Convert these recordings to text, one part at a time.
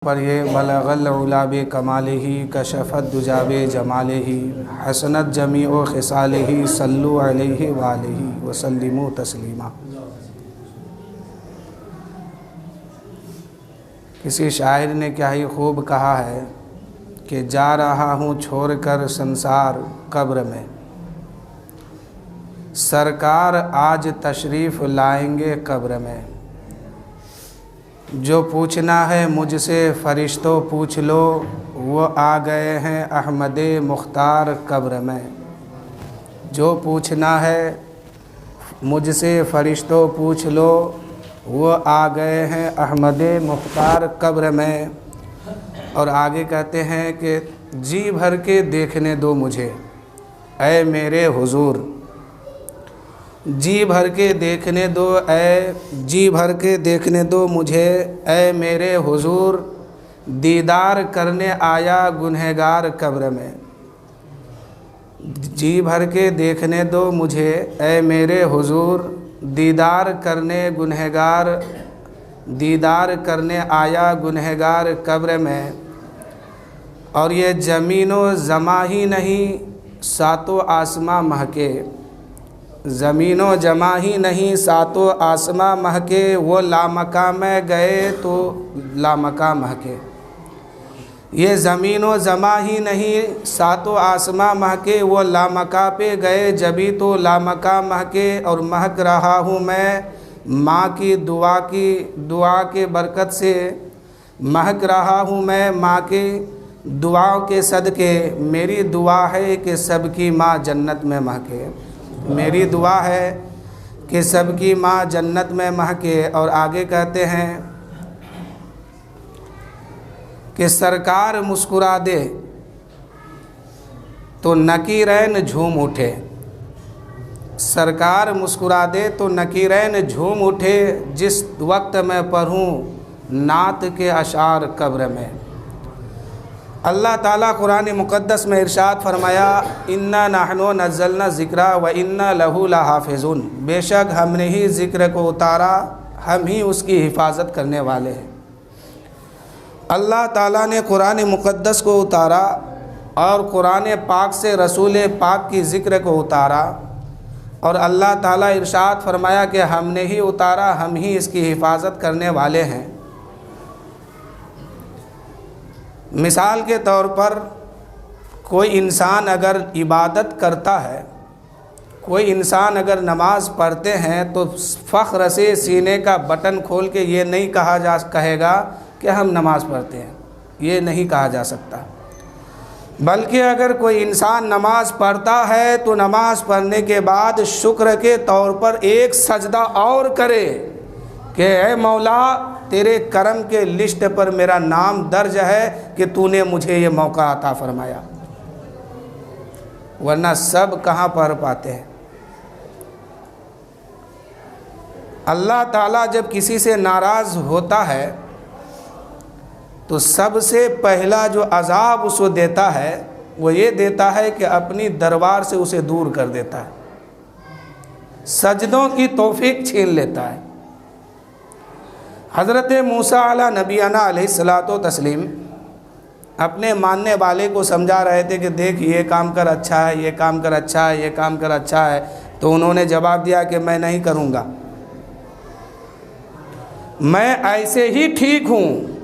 पर ये बलगल उलाबे कमालिही कशफत दुजाबे जमालिही हसनत जमीओ खिसालिही सल्लु अलैहि वालिही वसल्लिमु तस्लीमा। किसी शायर ने क्या ही खूब कहा है कि जा रहा हूँ छोड़कर संसार कब्र में, सरकार आज तशरीफ़ लाएंगे कब्र में। जो पूछना है मुझसे फ़रिश्तों पूछ लो, वो आ गए हैं अहमद मुख्तार कब्र में। जो पूछना है मुझसे फ़रिश्तों पूछ लो, वो आ गए हैं अहमद मुख्तार कब्र में। और आगे कहते हैं कि जी भर के देखने दो मुझे ऐ मेरे हुजूर, जी भर के देखने दो जी भर के देखने दो मुझे ऐ मेरे हुजूर, दीदार करने आया गुनहगार कब्र में। जी भर के देखने दो मुझे ऐ मेरे हुजूर, दीदार करने आया गुनहगार कब्र में। और ये ज़मीनो ज़मा ही नहीं सातों आसमां महके, ज़मीनो जमा ही नहीं सातों आसमां महके। वो लामका में गए तो लामका महके। ये ज़मीनो जमा ही नहीं सातों आसमां महके, वो लामका पे गए जभी तो लामका महके। और महक रहा हूँ मैं माँ की दुआ के बरकत से, महक रहा हूँ मैं माँ के दुआओं के सदके। मेरी दुआ है कि सबकी माँ जन्नत में महके, मेरी दुआ है कि सबकी माँ जन्नत में महके। और आगे कहते हैं कि सरकार मुस्कुरा दे तो नकीरैन झूम उठे, सरकार मुस्कुरा दे तो नकीरैन झूम उठे। जिस वक्त मैं पढ़ूँ नात के अशार कब्र में। अल्लाह ताला कुरान मुक़द्दस में इरशाद फरमाया, इन्ना नहनु नज़्ज़लना ज़िक्रा व इन्ना लहू लहाफ़िज़ून। बेशक हमने ही ज़िक्र को उतारा, हम ही उसकी हिफाजत करने वाले हैं। अल्लाह ताला ने कुरान मुक़द्दस को उतारा और कुरान पाक से रसूल पाक की ज़िक्र को उतारा। और अल्लाह ताला इरशाद फरमाया कि हमने ही उतारा, हम ही इसकी हिफाजत करने वाले हैं। मिसाल के तौर पर कोई इंसान अगर इबादत करता है, कोई इंसान अगर नमाज़ पढ़ते हैं तो फ़ख्र से सीने का बटन खोल के ये नहीं कहेगा कि हम नमाज़ पढ़ते हैं, ये नहीं कहा जा सकता। बल्कि अगर कोई इंसान नमाज़ पढ़ता है तो नमाज़ पढ़ने के बाद शुक्र के तौर पर एक सजदा और करे कि ऐ मौला, तेरे करम के लिस्ट पर मेरा नाम दर्ज है कि तूने मुझे ये मौका अता फरमाया। वरना सब कहाँ पढ़ पाते हैं। अल्लाह ताला जब किसी से नाराज़ होता है तो सबसे पहला जो अज़ाब उसको देता है वो ये देता है कि अपनी दरबार से उसे दूर कर देता है, सजदों की तौफीक छीन लेता है। हज़रत मूसा अला नबीना अलैहिस्सलातो तस्लीम अपने मानने वाले को समझा रहे थे कि देख ये काम कर अच्छा है, ये काम कर अच्छा है, ये काम कर अच्छा है। तो उन्होंने जवाब दिया कि मैं नहीं करूँगा, मैं ऐसे ही ठीक हूँ।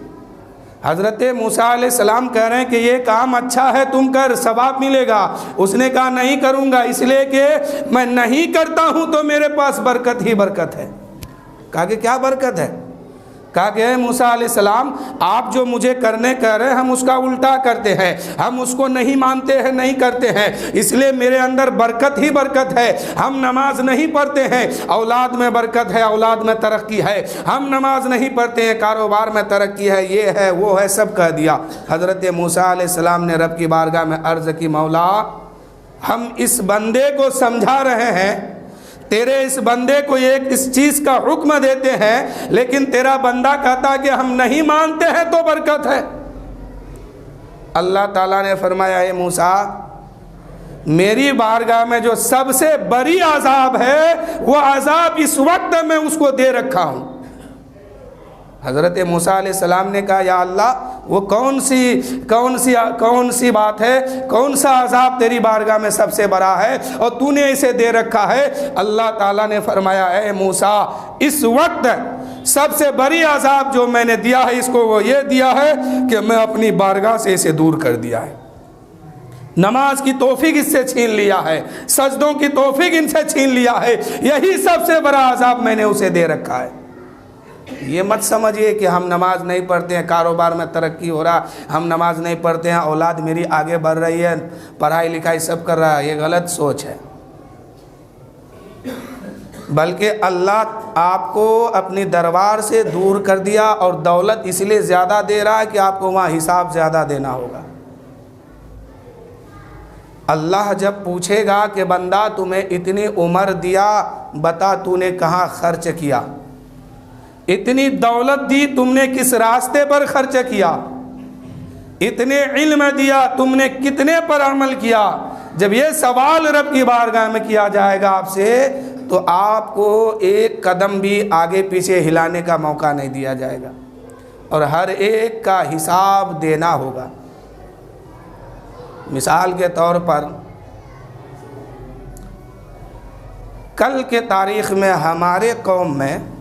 हज़रत मूसा अलैहिस्सलाम कह रहे हैं कि ये काम अच्छा है, तुम कर, सवाब मिलेगा। उसने कहा नहीं करूँगा, इसलिए कि मैं नहीं करता हूँ तो मेरे पास बरकत ही बरकत है। कहा कि क्या बरकत है? कहा कि मूसा अलैहिस्सलाम आप जो मुझे करने कह रहे हैं हम उसका उल्टा करते हैं, हम उसको नहीं मानते हैं, नहीं करते हैं, इसलिए मेरे अंदर बरकत ही बरकत है। हम नमाज नहीं पढ़ते हैं, औलाद में बरकत है, औलाद में तरक्की है। हम नमाज नहीं पढ़ते हैं, कारोबार में तरक्की है, ये है वो है, सब कह दिया। हज़रत मूसा अलैहिस्सलाम ने रब की बारगाह में अर्ज़ की, मौला हम इस बंदे को समझा रहे हैं, तेरे इस बंदे को एक इस चीज़ का हुक्म देते हैं, लेकिन तेरा बंदा कहता कि हम नहीं मानते हैं तो बरकत है। अल्लाह ताला ने फरमाया, ए मूसा, मेरी बारगाह में जो सबसे बड़ी अज़ाब है वो अज़ाब इस वक्त मैं उसको दे रखा हूँ। हज़रत मूसा अलैहिस्सलाम ने कहा, या अल्लाह वो कौन सी बात है, कौन सा अज़ाब तेरी बारगाह में सबसे बड़ा है और तूने इसे दे रखा है। अल्लाह ताला ने फरमाया, ए मूसा, इस वक्त सबसे बड़ी अज़ाब जो मैंने दिया है इसको वो ये दिया है कि मैं अपनी बारगाह से इसे दूर कर दिया है। नमाज की तौफीक इससे छीन लिया है, सजदों की तौफीक इनसे छीन लिया है, यही सबसे बड़ा अज़ाब मैंने उसे दे रखा है। ये मत समझिए कि हम नमाज नहीं पढ़ते हैं, कारोबार में तरक्की हो रहा, हम नमाज नहीं पढ़ते हैं, औलाद मेरी आगे बढ़ रही है, पढ़ाई लिखाई सब कर रहा है, ये गलत सोच है। बल्कि अल्लाह आपको अपनी दरबार से दूर कर दिया और दौलत इसलिए ज़्यादा दे रहा है कि आपको वहाँ हिसाब ज़्यादा देना होगा। अल्लाह जब पूछेगा कि बंदा तुम्हें इतनी उम्र दिया, बता तूने कहाँ खर्च किया, इतनी दौलत दी तुमने किस रास्ते पर खर्च किया, इतने इल्म दिया तुमने कितने पर अमल किया। जब ये सवाल रब की बारगाह में किया जाएगा आपसे, तो आपको एक कदम भी आगे पीछे हिलाने का मौका नहीं दिया जाएगा और हर एक का हिसाब देना होगा। मिसाल के तौर पर कल के तारीख़ में हमारे कौम में